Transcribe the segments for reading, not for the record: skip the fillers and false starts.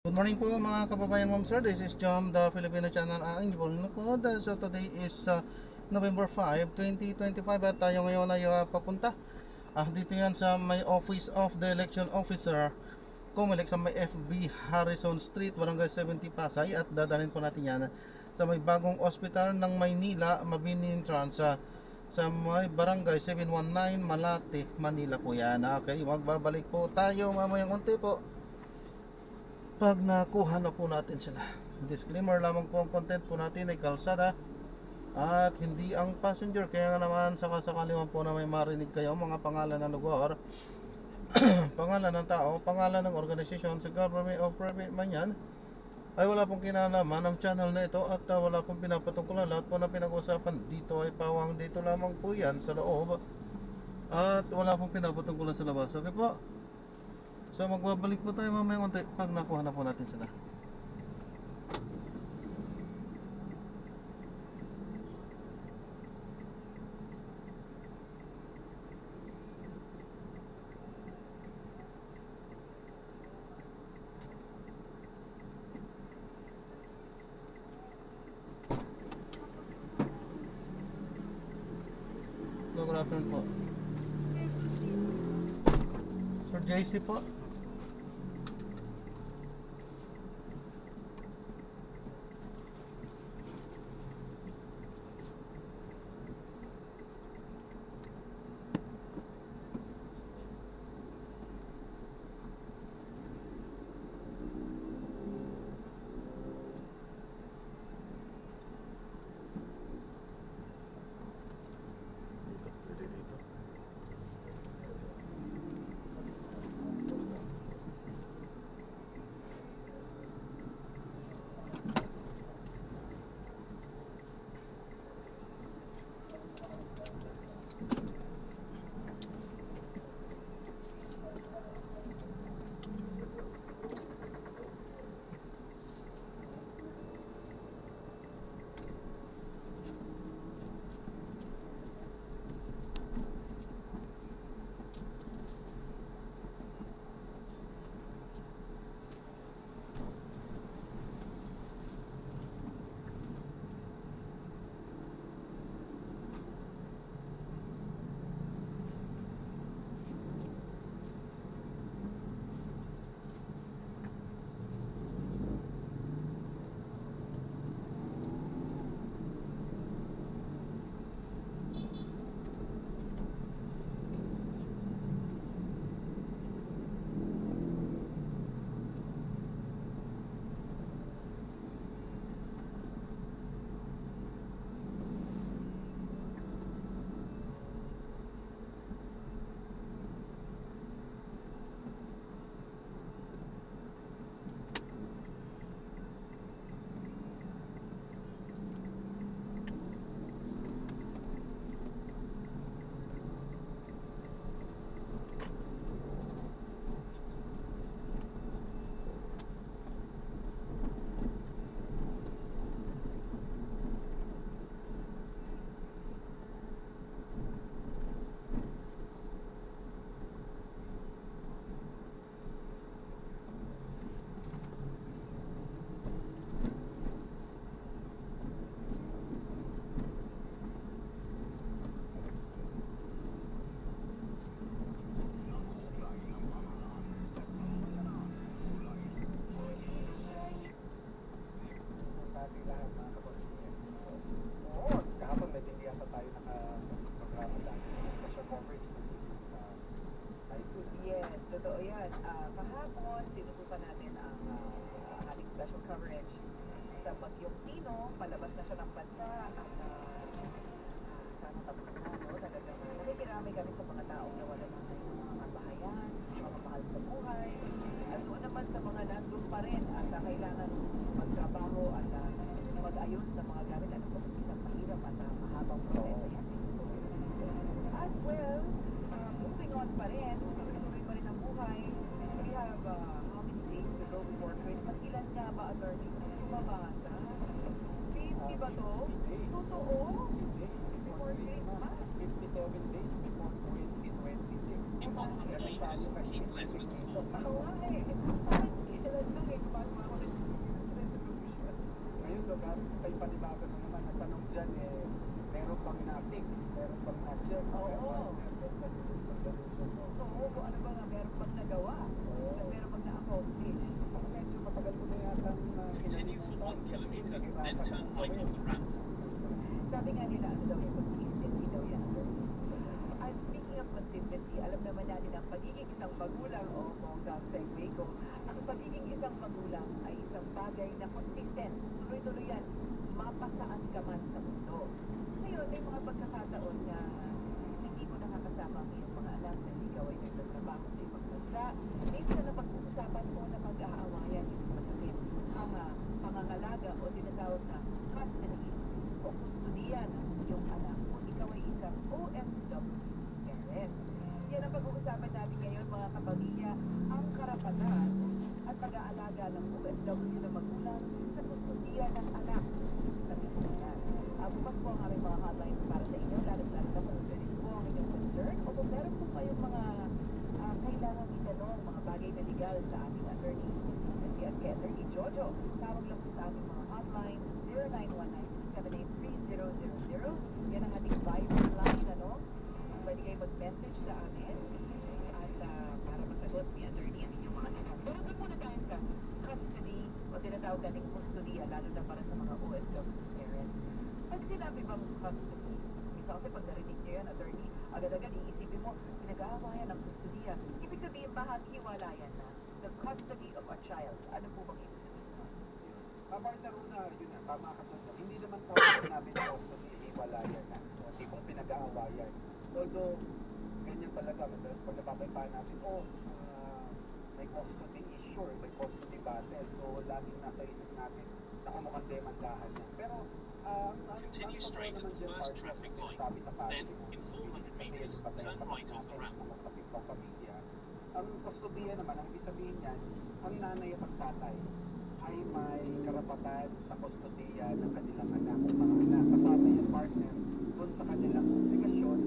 Good morning po mga kababayan, ma'am sir. This is Jom, the Filipino channel. Ang inyong po. So today is November 5, 2025 at tayo ngayon ay papunta dito yan sa may office of the election officer COMELEC sa may FB Harrison Street, Barangay 70 Pasay, at dadalhin po natin yan sa may bagong ospital ng Maynila, Mabini Entrance sa may Barangay 719 Malate, Manila po yan. Okay, magbabalik po tayo mamayang unti po pag nakuha na po natin sila. Disclaimer lamang po, ang content po natin ay kalsada at hindi ang passenger. Kaya nga naman sakasakali man po na may marinig kayo mga pangalan ng lugar, pangalan ng tao, pangalan ng organisasyon sa government o private man yan, ay wala pong kinalaman ang channel na ito at wala pong pinapatungkulan. Lahat po na pinag-usapan dito ay pawang dito lamang po yan sa loob at wala pong pinapatungkulan sa labas. Okay po? So magbabalik po tayo mamaya unti pag nakuha na po natin sila. Good afternoon po. Sir JC po. Yes, totoo yan. Kahapon, sinusukan natin ang ating special coverage sa Bagyong Tino. Palabas na siya ng bansa at sana tapos na, no? Talagang nakikiramay kami sa mga taong nawala ng mga kabahayan, mga mahal sa buhay. At kung naman sa mga nandun pa rin at kailangan magtrabaho at mag-ayos ng mga gamit, ano po isang mahirap at mahabang proseso yan. As well, moving on pa rin, tuloy pa rin ang buhay. We have how many days to go before Christmas? Ilan nga ba, attorney? Sumabasa? 50 ba to? Totoo? Before Christmas? 57 days before 2026. Ako nga eh. Parang ilan lang eh. kay panibago na naman, ang tanong dyan eh, meron bang na-fix? Meron bang na-check? Oo. So, Oo, kung ano ba nga, meron pang nagawa. Meron pang na-accomplish. medyo matagal ko na yata Continue for 1 kilometer, then turn right off the ramp. Sabi nga nila, ano daw yung consistency daw yan. I'm speaking of consistency, alam naman natin ang pagiging isang magulang o bonggang segue ko, ang pagiging isang magulang ay isang bagay na consistent. Tuloy-tuloy yan, mapasaan ka man sa mundo. Ngayon, may mga pagkakataon na hindi mo nakakasama ang iyong mga anak na ikaw ay nagtatrabaho sa ibang bansa. Minsan na pag-uusapan mo na mag-aawayan yung masakit ang pangangalaga o tinatawag na custody o kustudiya ng iyong anak kung ikaw ay isang OFW parent. Yan ang pag-uusapan natin ngayon mga kapamilya, ang karapatan at pag-aalaga ng OFW na magulang sa kustudiya ng anak sa Pilipinas. Bukas po ang aming mga hotlines para sa inyo, lalo-lalo na kung ganito po ang inyong concern o kung meron po kayong mga kailangan itanong, mga bagay na legal sa aming attorney. At kay Attorney Jojo, tawag lang po sa aming mga hotline 0919-278-3000. Yan ang ating Viber line, ano? Pwede kayo mag-message sa amin at para masagot ni Attorney ang inyong mga tanong. Pero doon muna tayo sa custody o tinatawag nating kustudiya, lalo na para sa mga OFW parents. Pag sinabi bang custody, isa kasi pag narinig nyo yan, Attorney, agad-agad iisipin mo, pinag-aawayan ng kustudiya. Ibig sabihin, hiwalayan na. The custody of a child. Ano po bang ibig sabihin mo? Partner, una, yun na, tama ka doon. Hindi naman po namin na custody, hiwalayan na. O, tipong pinag-aawayan. Although, ganyan talaga, madalas pag napapaypaan natin, may custody issue, may custody battle. So, laging nasa isip natin na mukhang demandahan niya. Pero, Continue straight at the first traffic light. Then, in 400 meters, turn right off the ramp. Ang kustudiya naman, ang ibig sabihin niyan, ang nanay at ang tatay ay may karapatan sa kustudiya ng kanilang anak o mga anak. Kasama yung partner doon sa kanilang obligasyon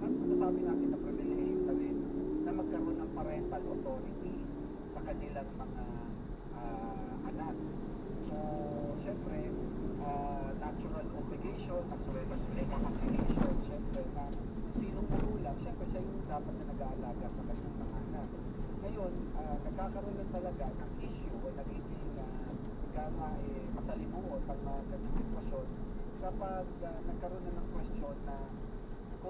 at masasabi natin na privilege na rin na magkaroon ng parental authority sa kanilang mga anak. So, syempre, natural obligation as well as legal obligation, syempre, na sinong magulang, syempre siya yung dapat na nag-aalaga sa kanyang mga anak. Ngayon, nagkakaroon lang talaga ng issue o nagiging masalimuot ang ganyung sitwasyon kapag nagkaroon na ng question na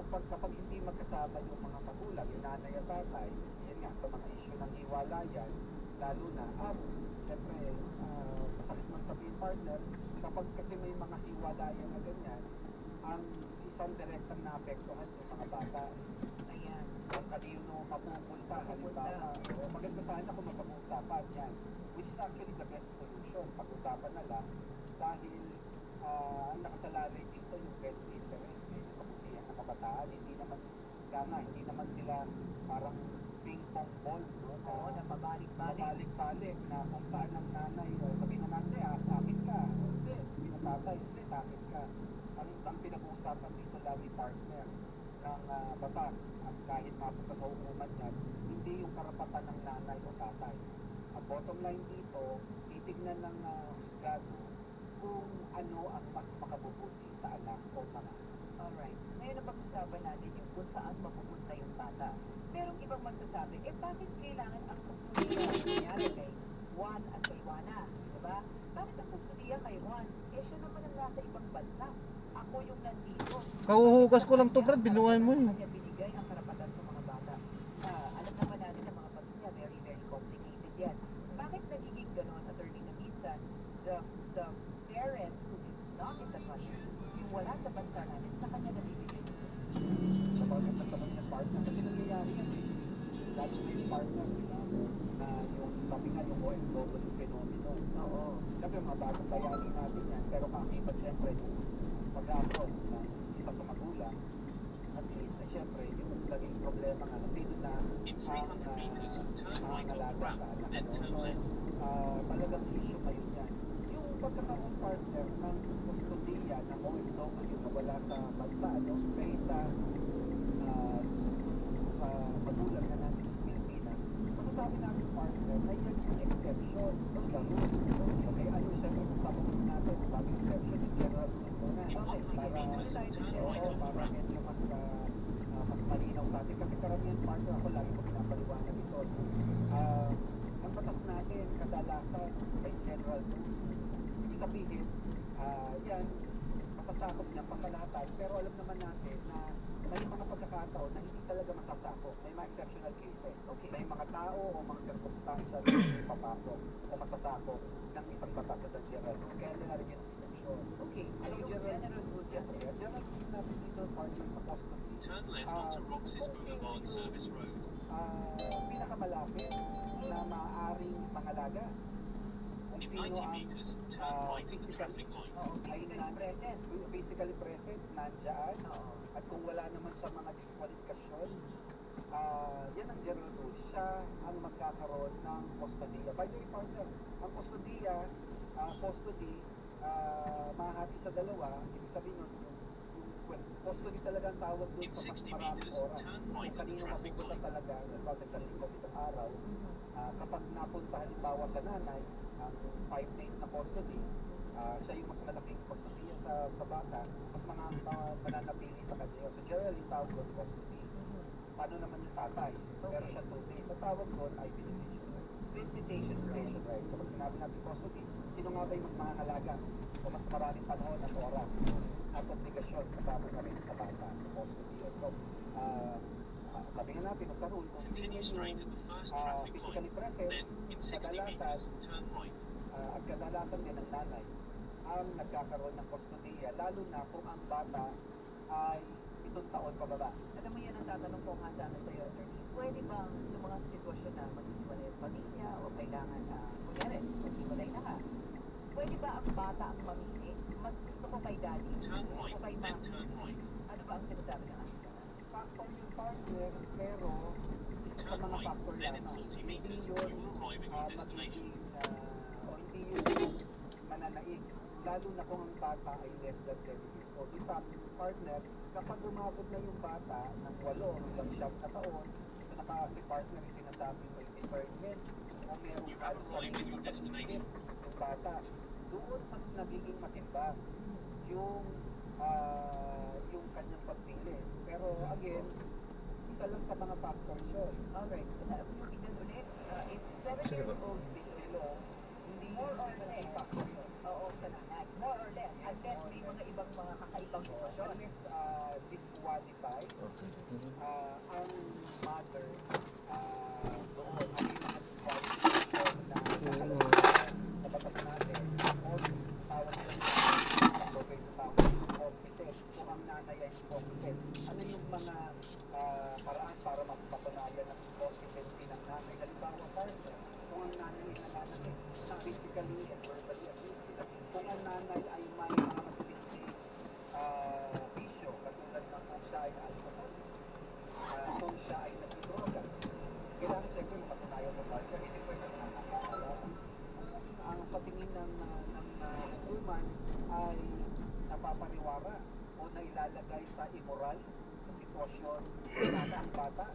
kapag hindi magkasama yung mga magulang, yung nanay at tatay, yun nga, sa mga issue ng hiwalayan, lalo na, syempre, masakit man sabihin partner, kapag kasi may mga hiwalayan na ganyan, ang isang direktang naapektuhan yung mga bata. Ayan, kung kanino mapupunta, halimbawa, maganda sana kung mapag-uusapan yan, which is actually the best solution, pag-usapan na lang, dahil ang nakasalalay dito yung best interest, yung kabutihan ng kabataan, hindi naman sila parang ping-pong ball, no? Oo, na pabalik-balik Na kung saan ang nanay, sabihin na nanay, sakit ka. Hindi, sabihin na tatay, hindi, sakit ka. Ang pinag-uusapan dito lagi partner ng batas, at kahit mapunta sa umuman yan, hindi yung karapatan ng nanay o tatay. Ang bottom line dito, titignan ng husgado kung ano ang mas makabubuti sa anak o mga anak. Alright. Ngayon ang pag-usapan natin yung kung saan mapupunta yung bata. Merong ibang magsasabi, bakit kailangan ang kustudiya nangyari kay Juan at kay Juana? Diba? Bakit ang kustudiya kay Juan? Siya naman ang nasa ibang bansa. Ako yung nandito. Kahuhugas ko lang to, Brad. Binuhay mo yun. Kanya binigay ang karapatan sa mga bata. Alam naman natin na mga pamilya, very, very complicated yan. Bakit nagiging ganon, attorney, na minsan, the parent who is not in the country, yung wala sa bansa natin, sa kanya nabibigay. Sa bagay sa tanong ng partner, kasi nangyayari yan eh. Lalo na yung partner, diba? Na yung sabi nga yung OFW phenomenon. Oo. Siyempre mga bagong bayani natin yan, pero kakibat siyempre yung pag-abroad na isa sa magulang, at least na siyempre yung naging problema nga na dito na In 300 meters, turn right off the ramp, then turn left. Talagang issue kayo yan. Yung pagkakaroon partner ng kustudiya ng OFW na wala sa bansa, no? Kahit sa magulang na natin sa Pilipinas, masasabi namin partner na yan yung exception, no? The rule. Okay, ano siyempre kung sabi natin, sabi exception meters, tayo turn dito. right Oo, on the para ramp. medyo mas malinaw sa atin. Kasi karamihan partner ako, lagi ko pinapaliwanag ito. No? Ang batas natin, kadalasan, ay general rules. Ibig sabihin, yan, masasakop niya pangkalahatan. Pero alam naman natin na may mga pagkakataon na hindi talaga masasakop. May mga exceptional cases. Okay. May mga tao o mga circumstances na hindi papasok o masasakop ng isang batas sa general rule. Kaya nilalagyan ng exception. Okay, so Ano yung general rules Yes, natin. sir. General rules natin dito, partner, sa custody. Turn left onto Roxas Boulevard Service Road. Pinakamalapit na maaaring mangalaga. Kung In sino 90 ang meters, turn right at the traffic light. Oo, physically present. physically present, nandyan. Oo. At kung wala naman sa mga diskwalifikasyon, yan ang general rule. Siya ang magkakaroon ng kustodiya. By the way, partner, ang kustodiya, custody, mahati sa dalawa. Ibig sabihin nun, custody talaga ang tawag doon In sa mas 60 maraming meters, oras. turn Kung right at the kanino traffic mapupunta light. talaga, nagpapagdaling isang araw, kapag napunta halimbawa sa nanay, ang 5 days na custody, siya yung mas malaking custody sa bata, mas mananatili sa kanya. So generally, tawag doon custody. Paano naman yung tatay? Pero siya 2 days. Ang tawag doon ay visitation right. Visitation right. Visitation right. So pag sinabi natin custody, sino nga ba yung mas mahalaga o mas maraming panahon at oras at obligasyon kasama na rin sa bata sa custody yun. So, sabi nga natin, sa rule, kung Continue straight at the first traffic physically light. present, Then, in 60 kadalasan, meters, turn right. at kadalasan din ng nanay ang nagkakaroon ng kustodiya, lalo na kung ang bata ay 7 taon pababa. Alam mo yan ang tatanong ko nga sana sa'yo, attorney. Pwede bang sa mga sitwasyon na maghiwalay ang pamilya o kailangan na, kunyari, maghiwalay na ka, pwede ba ang bata ang mamili? Mas gusto ko kay daddy Turn o right, kay then mommy? turn right. Ano ba ang sinasabi ng ating Factor yung partner, pero sa Turn mga right, factor then in lamang. 40 meters, you Hindi will arrive at your destination. o hindi yun mananaig. Lalo na kung ang bata ay less than 10 years old. In fact, partner, kapag umabot na yung bata ng 8 hanggang 9 na taon, ito na pa si partner yung sinasabi may deferment o meron You have arrived at your destination. yung bata, doon mas nagiging matimbang yung kanyang pagpili. Pero again, isa lang sa mga factors yun. Alright, yung isa ulit, if 7 Sige years po. old below, hindi More or yun less. factor yun. Oo, sa nanay. More or less, unless may mga ibang mga kakaibang sitwasyon. Unless disqualified, ang mother doon ang mga disqualification na sa batas natin o tawag nila okay sa tawag competent kung ang nanay ay competent. Ano yung mga paraan para mapapatunayan ng competency ng nanay? Halimbawa, partner, kung ang nanay ay nananakit na physically and verbally abusive, kung ang nanay ay may mga matinding bisyo, katulad ng kung siya ay alcoholic, kung siya ay nagdidroga, kailangan siyempre mapatunayan mo partner, hindi pwede ang patingin ng hukuman ay napapariwara o nailalagay sa immoral na sitwasyon ng ang bata.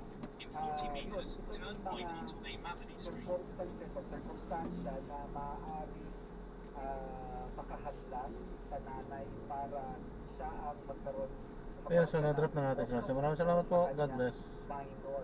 In 40 meters, turn right onto Aim Avenue Street. Circumstances o circumstansya na maaari makahadlang sa nanay para siya ang magkaroon. Ayan, so na-drop na natin siya. So maraming salamat po. God bless. Minor.